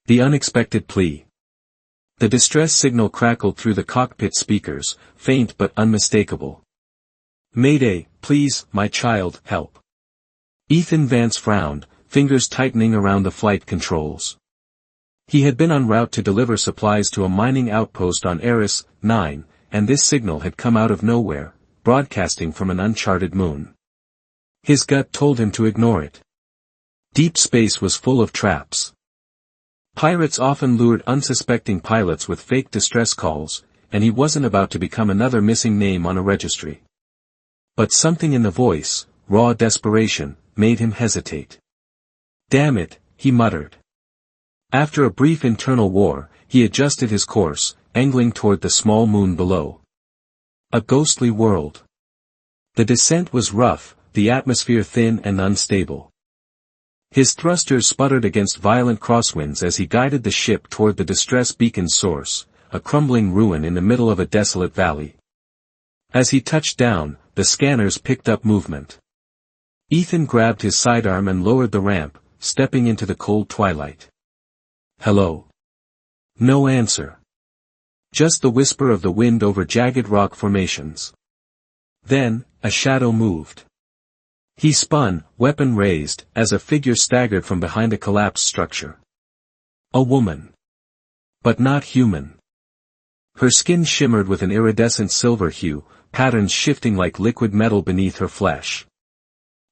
The unexpected plea. The distress signal crackled through the cockpit speakers, faint but unmistakable. "Mayday, please, my child, help." Ethan Vance frowned, fingers tightening around the flight controls. He had been en route to deliver supplies to a mining outpost on Eris 9, and this signal had come out of nowhere, broadcasting from an uncharted moon. His gut told him to ignore it. Deep space was full of traps. Pirates often lured unsuspecting pilots with fake distress calls, and he wasn't about to become another missing name on a registry. But something in the voice, raw desperation, made him hesitate. "Damn it," he muttered. After a brief internal war, he adjusted his course, angling toward the small moon below. A ghostly world. The descent was rough, the atmosphere thin and unstable. His thrusters sputtered against violent crosswinds as he guided the ship toward the distress beacon's source, a crumbling ruin in the middle of a desolate valley. As he touched down, the scanners picked up movement. Ethan grabbed his sidearm and lowered the ramp, stepping into the cold twilight. "Hello?" No answer. Just the whisper of the wind over jagged rock formations. Then, a shadow moved. He spun, weapon raised, as a figure staggered from behind a collapsed structure. A woman. But not human. Her skin shimmered with an iridescent silver hue, patterns shifting like liquid metal beneath her flesh.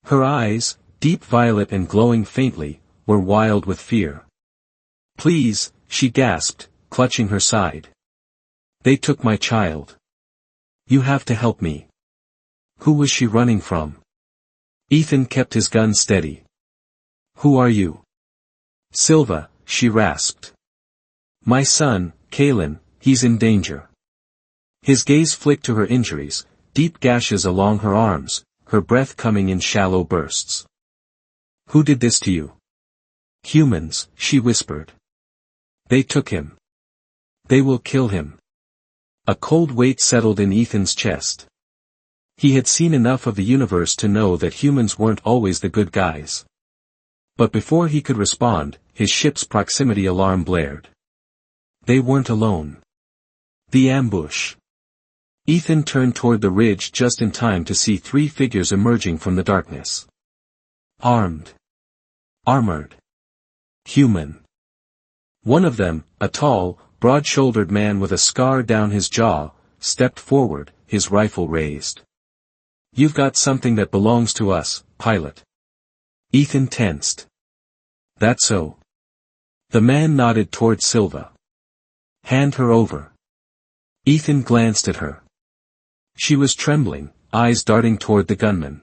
Her eyes, deep violet and glowing faintly, were wild with fear. "Please," she gasped, clutching her side. "They took my child. You have to help me." Who was she running from? Ethan kept his gun steady. "Who are you?" "Silva," she rasped. "My son, Kalen, he's in danger." His gaze flicked to her injuries, deep gashes along her arms, her breath coming in shallow bursts. "Who did this to you?" "Humans," she whispered. "They took him. They will kill him." A cold weight settled in Ethan's chest. He had seen enough of the universe to know that humans weren't always the good guys. But before he could respond, his ship's proximity alarm blared. They weren't alone. The ambush. Ethan turned toward the ridge just in time to see three figures emerging from the darkness. Armed. Armored. Human. One of them, a tall, broad-shouldered man with a scar down his jaw, stepped forward, his rifle raised. "You've got something that belongs to us, pilot." Ethan tensed. "That so?" The man nodded toward Silva. "Hand her over." Ethan glanced at her. She was trembling, eyes darting toward the gunman.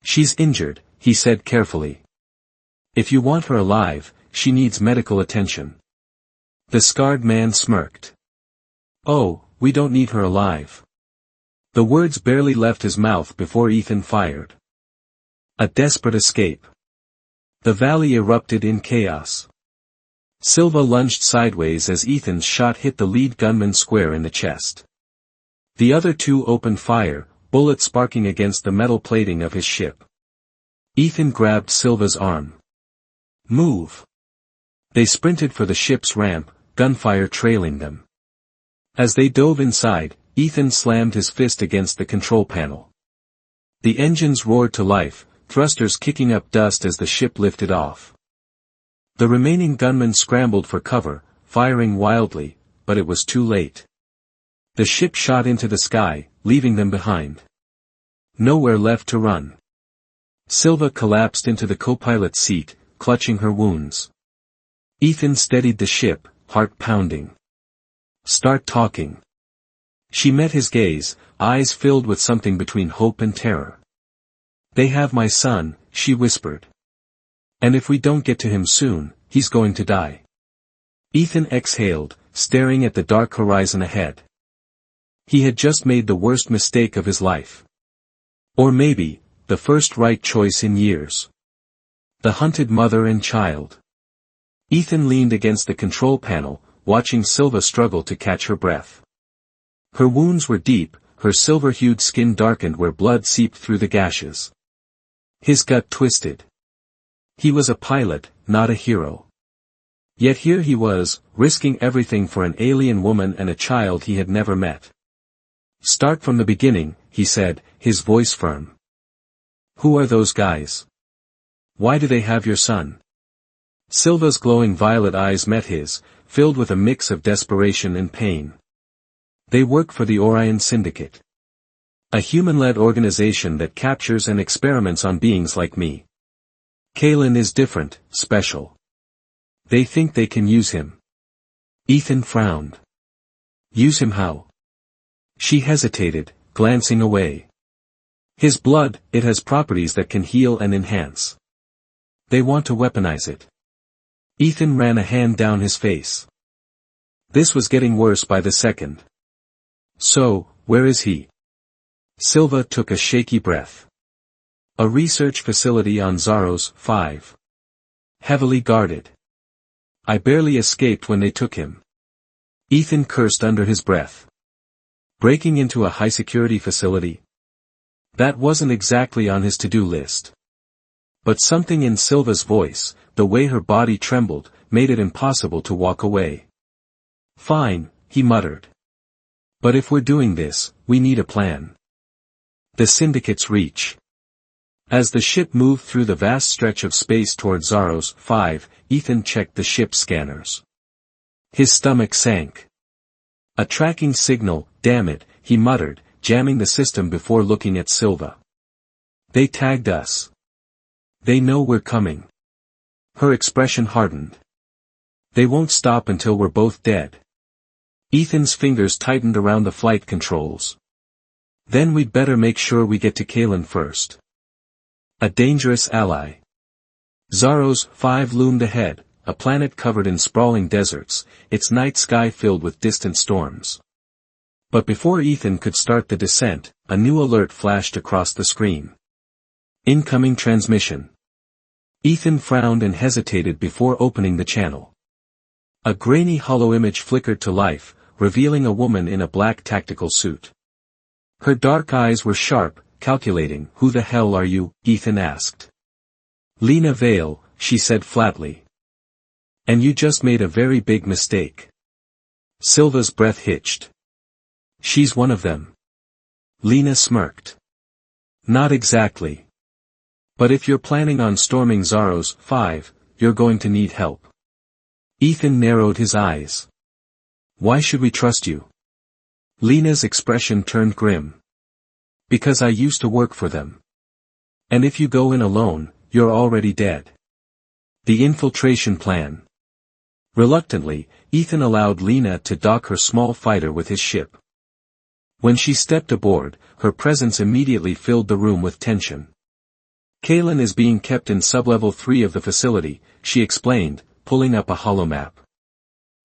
"She's injured," he said carefully. "If you want her alive, she needs medical attention." The scarred man smirked. "Oh, we don't need her alive." The words barely left his mouth before Ethan fired. A desperate escape. The valley erupted in chaos. Silva lunged sideways as Ethan's shot hit the lead gunman square in the chest. The other two opened fire, bullets sparking against the metal plating of his ship. Ethan grabbed Silva's arm. "Move." They sprinted for the ship's ramp, gunfire trailing them. As they dove inside, Ethan slammed his fist against the control panel. The engines roared to life, thrusters kicking up dust as the ship lifted off. The remaining gunmen scrambled for cover, firing wildly, but it was too late. The ship shot into the sky, leaving them behind. Nowhere left to run. Silva collapsed into the co-pilot's seat, clutching her wounds. Ethan steadied the ship, heart pounding. "Start talking." She met his gaze, eyes filled with something between hope and terror. "They have my son," she whispered. "And if we don't get to him soon, he's going to die." Ethan exhaled, staring at the dark horizon ahead. He had just made the worst mistake of his life. Or maybe, the first right choice in years. The hunted mother and child. Ethan leaned against the control panel, watching Silva struggle to catch her breath. Her wounds were deep, her silver-hued skin darkened where blood seeped through the gashes. His gut twisted. He was a pilot, not a hero. Yet here he was, risking everything for an alien woman and a child he had never met. "Start from the beginning," he said, his voice firm. "Who are those guys? Why do they have your son?" Silva's glowing violet eyes met his, filled with a mix of desperation and pain. "They work for the Orion Syndicate. A human-led organization that captures and experiments on beings like me. Kalen is different, special. They think they can use him." Ethan frowned. "Use him how?" She hesitated, glancing away. "His blood, it has properties that can heal and enhance. They want to weaponize it." Ethan ran a hand down his face. This was getting worse by the second. "So, where is he?" Silva took a shaky breath. "A research facility on Zaros 5. Heavily guarded. I barely escaped when they took him." Ethan cursed under his breath. Breaking into a high-security facility? That wasn't exactly on his to-do list. But something in Silva's voice, the way her body trembled, made it impossible to walk away. "Fine," he muttered. "But if we're doing this, we need a plan." The Syndicate's reach. As the ship moved through the vast stretch of space toward Zaros 5, Ethan checked the ship's scanners. His stomach sank. "A tracking signal, damn it," he muttered, jamming the system before looking at Silva. "They tagged us. They know we're coming." Her expression hardened. "They won't stop until we're both dead." Ethan's fingers tightened around the flight controls. "Then we'd better make sure we get to Kalen first. A dangerous ally." Zaros 5 loomed ahead, a planet covered in sprawling deserts, its night sky filled with distant storms. But before Ethan could start the descent, a new alert flashed across the screen. "Incoming transmission." Ethan frowned and hesitated before opening the channel. A grainy hollow image flickered to life, revealing a woman in a black tactical suit. Her dark eyes were sharp, calculating. "Who the hell are you?" Ethan asked. "Lena Vale," she said flatly. "And you just made a very big mistake." Silva's breath hitched. "She's one of them." Lena smirked. "Not exactly. But if you're planning on storming Zaros 5, you're going to need help." Ethan narrowed his eyes. "Why should we trust you?" Lena's expression turned grim. "Because I used to work for them. And if you go in alone, you're already dead." The infiltration plan. Reluctantly, Ethan allowed Lena to dock her small fighter with his ship. When she stepped aboard, her presence immediately filled the room with tension. "Kalen is being kept in sublevel 3 of the facility," she explained, pulling up a holomap.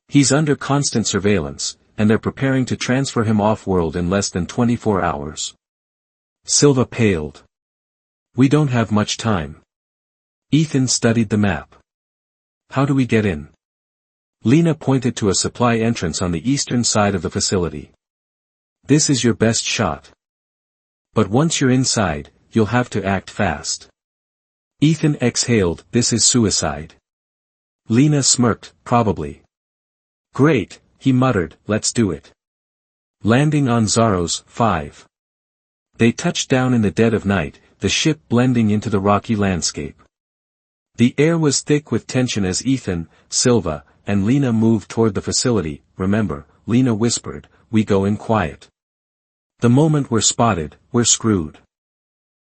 "He's under constant surveillance, and they're preparing to transfer him off-world in less than 24 hours. Silva paled. "We don't have much time." Ethan studied the map. "How do we get in?" Lena pointed to a supply entrance on the eastern side of the facility. "This is your best shot. But once you're inside, you'll have to act fast." Ethan exhaled. "This is suicide." Lena smirked. "Probably." "Great," he muttered, "let's do it." Landing on Zaros 5. They touched down in the dead of night, the ship blending into the rocky landscape. The air was thick with tension as Ethan, Silva, and Lena moved toward the facility. "Remember," Lena whispered, "we go in quiet. The moment we're spotted, we're screwed."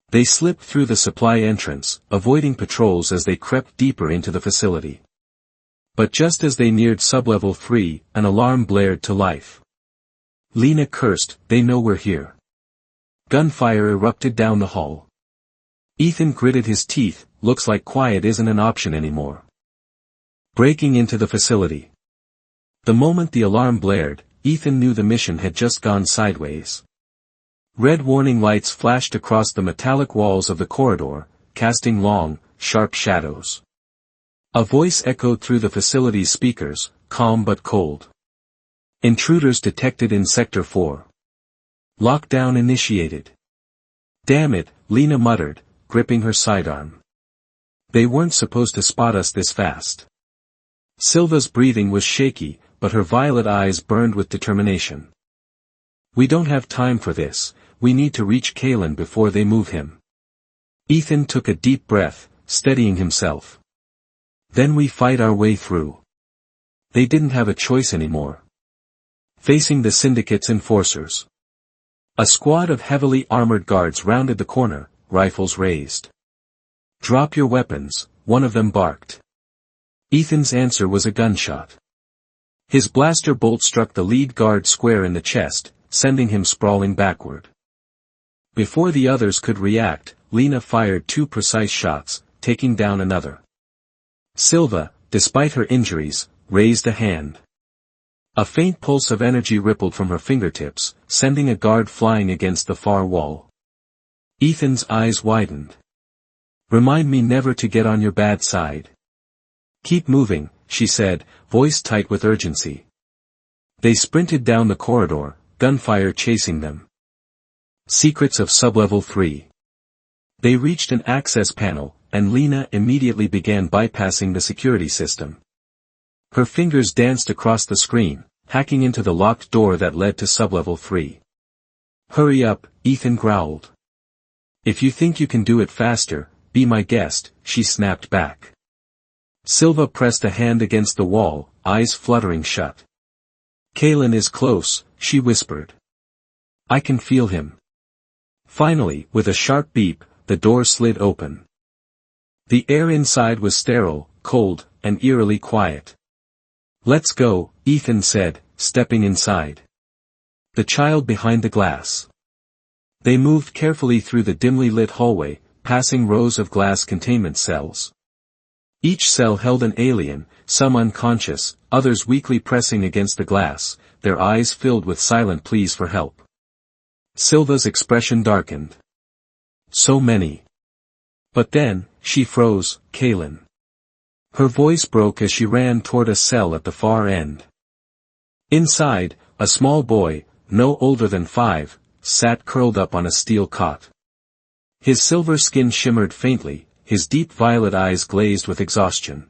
They slipped through the supply entrance, avoiding patrols as they crept deeper into the facility. But just as they neared sublevel 3, an alarm blared to life. Lena cursed, "They know we're here." Gunfire erupted down the hall. Ethan gritted his teeth. Looks like quiet isn't an option anymore. Breaking into the facility. The moment the alarm blared, Ethan knew the mission had just gone sideways. Red warning lights flashed across the metallic walls of the corridor, casting long, sharp shadows. A voice echoed through the facility's speakers, calm but cold. "Intruders detected in Sector 4. Lockdown initiated." "Damn it," Lena muttered, gripping her sidearm. "They weren't supposed to spot us this fast." Silva's breathing was shaky, but her violet eyes burned with determination. We don't have time for this, we need to reach Kalen before they move him. Ethan took a deep breath, steadying himself. Then we fight our way through. They didn't have a choice anymore. Facing the syndicate's enforcers. A squad of heavily armored guards rounded the corner, rifles raised. Drop your weapons, one of them barked. Ethan's answer was a gunshot. His blaster bolt struck the lead guard square in the chest, sending him sprawling backward. Before the others could react, Lena fired 2 precise shots, taking down another. Silva, despite her injuries, raised a hand. A faint pulse of energy rippled from her fingertips, sending a guard flying against the far wall. Ethan's eyes widened. Remind me never to get on your bad side. Keep moving, she said, voice tight with urgency. They sprinted down the corridor, gunfire chasing them. Secrets of Sublevel 3. They reached an access panel, and Lena immediately began bypassing the security system. Her fingers danced across the screen, hacking into the locked door that led to Sublevel 3. Hurry up, Ethan growled. If you think you can do it faster, be my guest, she snapped back. Silva pressed a hand against the wall, eyes fluttering shut. Kalen is close, she whispered. I can feel him. Finally, with a sharp beep, the door slid open. The air inside was sterile, cold, and eerily quiet. Let's go, Ethan said, stepping inside. The child behind the glass. They moved carefully through the dimly lit hallway, passing rows of glass containment cells. Each cell held an alien, some unconscious, others weakly pressing against the glass, their eyes filled with silent pleas for help. Silva's expression darkened. So many. But then, she froze, Kalen. Her voice broke as she ran toward a cell at the far end. Inside, a small boy, no older than 5, sat curled up on a steel cot. His silver skin shimmered faintly, his deep violet eyes glazed with exhaustion.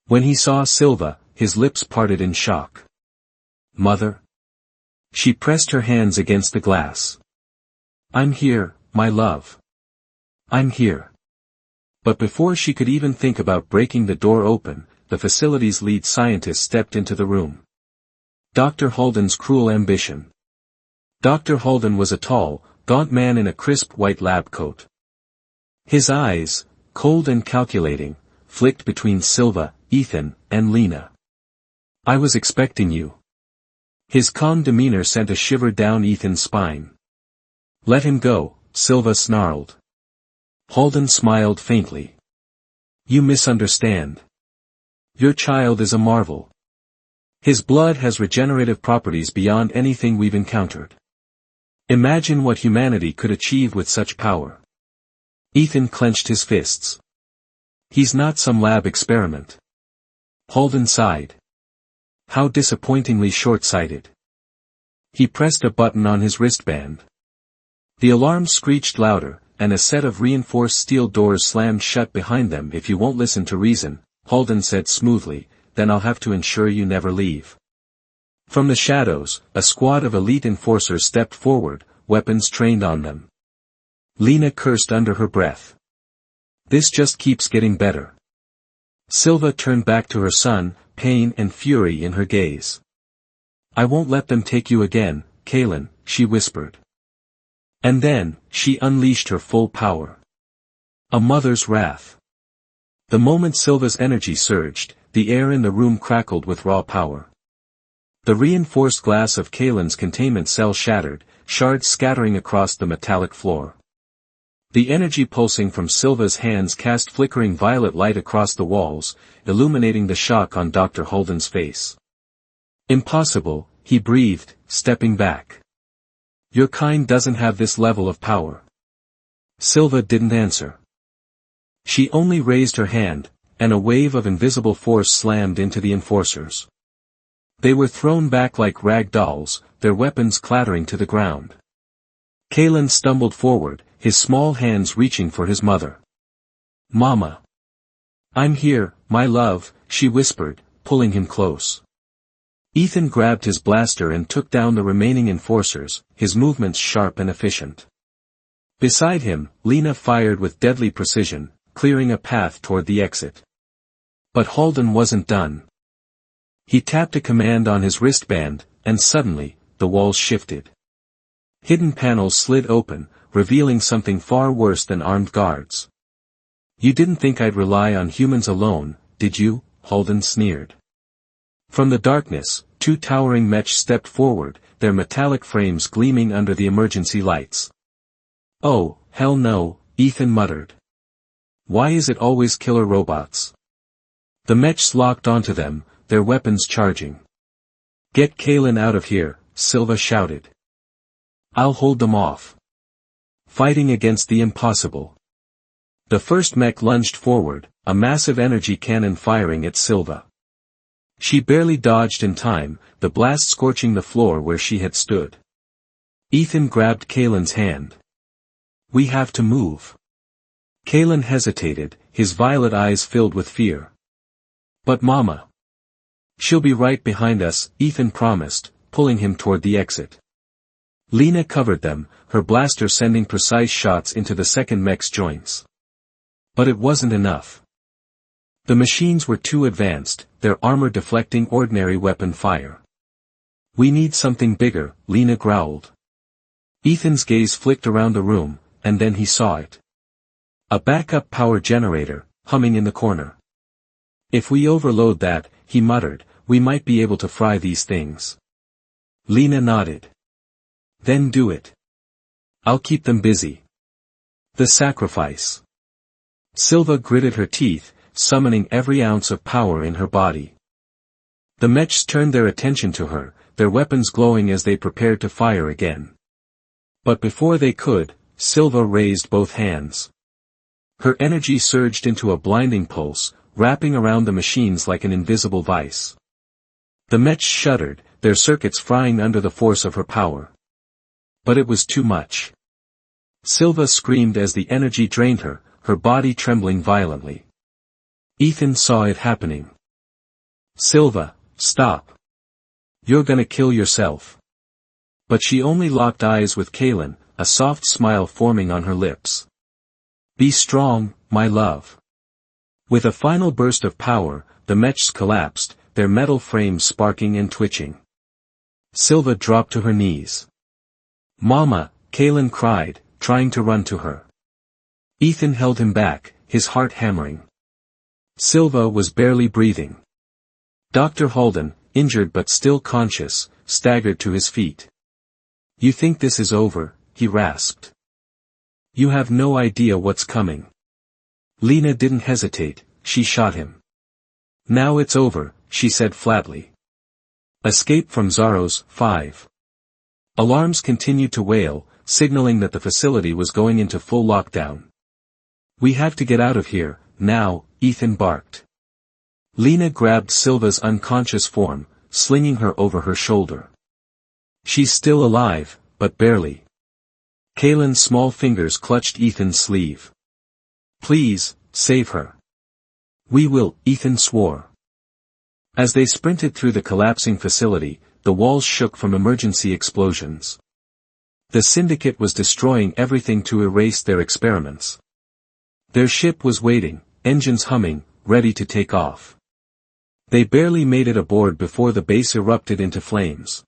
When he saw Silva, his lips parted in shock. Mother? She pressed her hands against the glass. I'm here, my love. I'm here. But before she could even think about breaking the door open, the facility's lead scientist stepped into the room. Dr. Halden's cruel ambition. Dr. Halden was a tall, gaunt man in a crisp white lab coat. His eyes, cold and calculating, flicked between Silva, Ethan, and Lena. I was expecting you. His calm demeanor sent a shiver down Ethan's spine. Let him go, Silva snarled. Halden smiled faintly. You misunderstand. Your child is a marvel. His blood has regenerative properties beyond anything we've encountered. Imagine what humanity could achieve with such power. Ethan clenched his fists. He's not some lab experiment. Halden sighed. How disappointingly short-sighted. He pressed a button on his wristband. The alarm screeched louder, and a set of reinforced steel doors slammed shut behind them. If you won't listen to reason, Halden said smoothly, then I'll have to ensure you never leave. From the shadows, a squad of elite enforcers stepped forward, weapons trained on them. Lena cursed under her breath. This just keeps getting better. Silva turned back to her son, pain and fury in her gaze. I won't let them take you again, Kalen, she whispered. And then, she unleashed her full power. A mother's wrath. The moment Silva's energy surged, the air in the room crackled with raw power. The reinforced glass of Kalen's containment cell shattered, shards scattering across the metallic floor. The energy pulsing from Silva's hands cast flickering violet light across the walls, illuminating the shock on Dr. Halden's face. Impossible, he breathed, stepping back. Your kind doesn't have this level of power. Silva didn't answer. She only raised her hand, and a wave of invisible force slammed into the enforcers. They were thrown back like rag dolls, their weapons clattering to the ground. Kalen stumbled forward, his small hands reaching for his mother. Mama. I'm here, my love, she whispered, pulling him close. Ethan grabbed his blaster and took down the remaining enforcers, his movements sharp and efficient. Beside him, Lena fired with deadly precision, clearing a path toward the exit. But Halden wasn't done. He tapped a command on his wristband, and suddenly, the walls shifted. Hidden panels slid open, revealing something far worse than armed guards. "You didn't think I'd rely on humans alone, did you?" Halden sneered. From the darkness, two towering mechs stepped forward, their metallic frames gleaming under the emergency lights. "Oh, hell no," Ethan muttered. "Why is it always killer robots?" The mechs locked onto them, their weapons charging. "Get Kalen out of here," Silva shouted. "I'll hold them off." Fighting against the impossible. The first mech lunged forward, a massive energy cannon firing at Silva. She barely dodged in time, the blast scorching the floor where she had stood. Ethan grabbed Kalen's hand. "We have to move." Kalen hesitated, his violet eyes filled with fear. "But Mama." "She'll be right behind us," Ethan promised, pulling him toward the exit. Lena covered them, her blaster sending precise shots into the second mech's joints. But it wasn't enough. The machines were too advanced, their armor deflecting ordinary weapon fire. "We need something bigger," Lena growled. Ethan's gaze flicked around the room, and then he saw it. A backup power generator, humming in the corner. "If we overload that," he muttered, "we might be able to fry these things." Lena nodded. "Then do it. I'll keep them busy." The sacrifice. Silva gritted her teeth, summoning every ounce of power in her body. The mechs turned their attention to her, their weapons glowing as they prepared to fire again. But before they could, Silva raised both hands. Her energy surged into a blinding pulse, wrapping around the machines like an invisible vice. The mechs shuddered, their circuits frying under the force of her power. But it was too much. Silva screamed as the energy drained her, her body trembling violently. Ethan saw it happening. "Silva, stop. You're gonna kill yourself." But she only locked eyes with Kalen, a soft smile forming on her lips. "Be strong, my love." With a final burst of power, the mechs collapsed, their metal frames sparking and twitching. Silva dropped to her knees. "Mama," Kalen cried, trying to run to her. Ethan held him back, his heart hammering. Silva was barely breathing. Dr. Halden, injured but still conscious, staggered to his feet. "You think this is over?" he rasped. "You have no idea what's coming." Lena didn't hesitate, she shot him. "Now it's over," she said flatly. Escape from Zaros, 5. Alarms continued to wail, signaling that the facility was going into full lockdown. "We have to get out of here, now," Ethan barked. Lena grabbed Silva's unconscious form, slinging her over her shoulder. "She's still alive, but barely." Kalen's small fingers clutched Ethan's sleeve. "Please, save her." "We will," Ethan swore. As they sprinted through the collapsing facility, the walls shook from emergency explosions. The Syndicate was destroying everything to erase their experiments. Their ship was waiting, engines humming, ready to take off. They barely made it aboard before the base erupted into flames.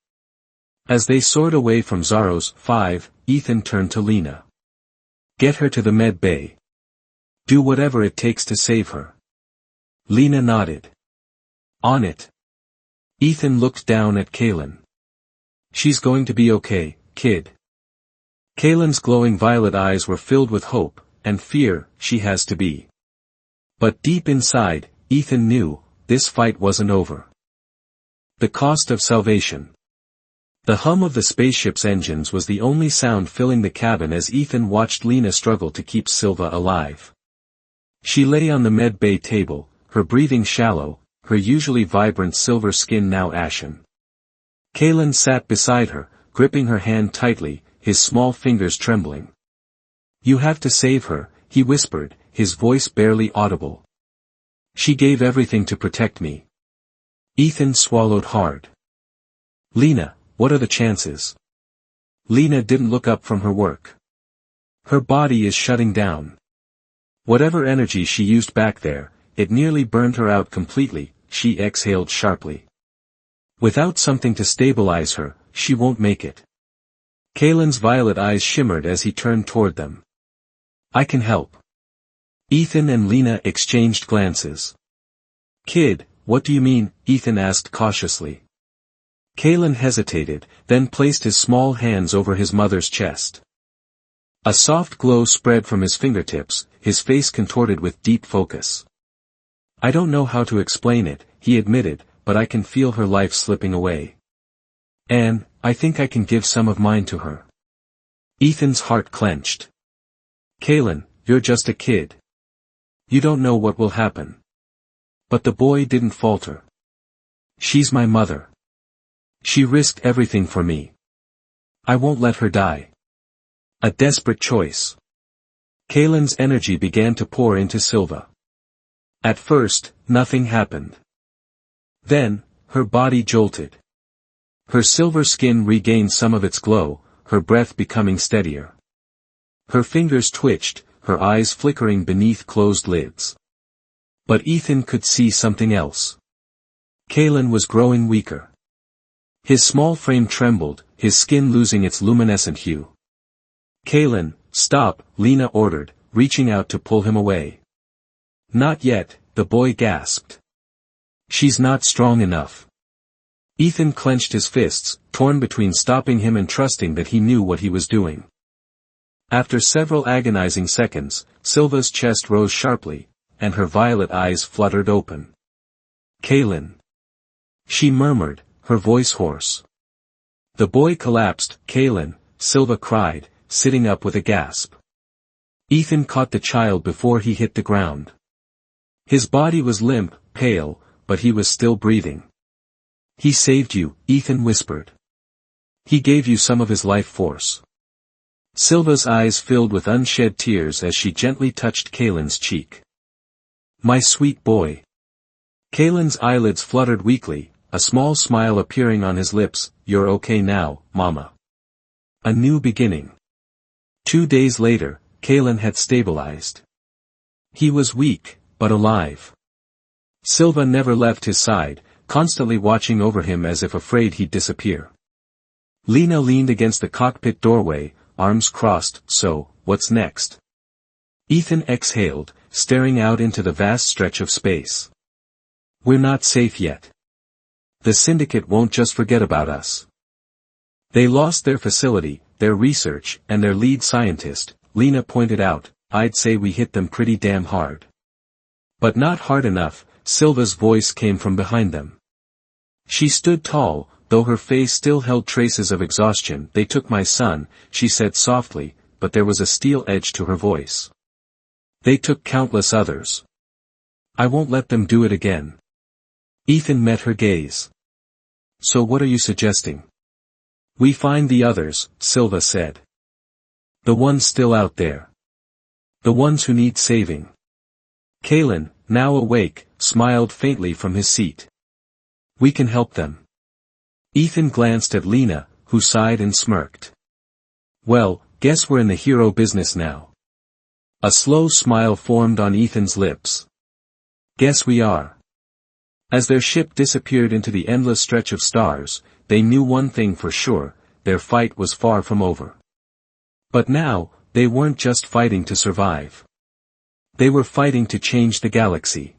As they soared away from Zaros, 5, Ethan turned to Lena. "Get her to the med bay. Do whatever it takes to save her." Lena nodded. "On it." Ethan looked down at Kalen. "She's going to be okay, kid." Kalen's glowing violet eyes were filled with hope, and fear. "She has to be." But deep inside, Ethan knew, this fight wasn't over. The cost of salvation. The hum of the spaceship's engines was the only sound filling the cabin as Ethan watched Lena struggle to keep Silva alive. She lay on the med bay table, her breathing shallow, her usually vibrant silver skin now ashen. Kalen sat beside her, gripping her hand tightly, his small fingers trembling. "You have to save her," he whispered, his voice barely audible. "She gave everything to protect me. Ethan swallowed hard. Lena, what are the chances? Lena didn't look up from her work. Her body is shutting down. Whatever energy she used back there, it nearly burned her out completely, she exhaled sharply. Without something to stabilize her, she won't make it. Kalen's violet eyes shimmered as he turned toward them. I can help. Ethan and Lena exchanged glances. Kid, what do you mean? Ethan asked cautiously. Kalen hesitated, then placed his small hands over his mother's chest. A soft glow spread from his fingertips, his face contorted with deep focus. I don't know how to explain it, he admitted, but I can feel her life slipping away. And, I think I can give some of mine to her. Ethan's heart clenched. Kalen, you're just a kid. You don't know what will happen. But the boy didn't falter. She's my mother. She risked everything for me. I won't let her die. A desperate choice. Kalen's energy began to pour into Silva. At first, nothing happened. Then, her body jolted. Her silver skin regained some of its glow, her breath becoming steadier. Her fingers twitched, her eyes flickering beneath closed lids. But Ethan could see something else. Kalen was growing weaker. His small frame trembled, his skin losing its luminescent hue. Kalen, stop, Lena ordered, reaching out to pull him away. Not yet, the boy gasped. She's not strong enough. Ethan clenched his fists, torn between stopping him and trusting that he knew what he was doing. After several agonizing seconds, Silva's chest rose sharply, and her violet eyes fluttered open. Kalen. She murmured, her voice hoarse. The boy collapsed. Kalen, Silva cried, sitting up with a gasp. Ethan caught the child before he hit the ground. His body was limp, pale, but he was still breathing. He saved you, Ethan whispered. He gave you some of his life force. Silva's eyes filled with unshed tears as she gently touched Kalen's cheek. My sweet boy. Kalen's eyelids fluttered weakly, a small smile appearing on his lips. You're okay now, Mama. A new beginning. 2 days later, Kalen had stabilized. He was weak, but alive. Silva never left his side, constantly watching over him as if afraid he'd disappear. Lena leaned against the cockpit doorway, arms crossed. So, what's next? Ethan exhaled, staring out into the vast stretch of space. We're not safe yet. The syndicate won't just forget about us. They lost their facility, their research, and their lead scientist, Lena pointed out. I'd say we hit them pretty damn hard. But not hard enough, Silva's voice came from behind them. She stood tall, though her face still held traces of exhaustion. They took my son, she said softly, but there was a steel edge to her voice. They took countless others. I won't let them do it again. Ethan met her gaze. So what are you suggesting? We find the others, Silva said. The ones still out there. The ones who need saving. Kalen, now awake, smiled faintly from his seat. We can help them. Ethan glanced at Lena, who sighed and smirked. Well, guess we're in the hero business now. A slow smile formed on Ethan's lips. Guess we are. As their ship disappeared into the endless stretch of stars, they knew one thing for sure, their fight was far from over. But now, they weren't just fighting to survive. They were fighting to change the galaxy.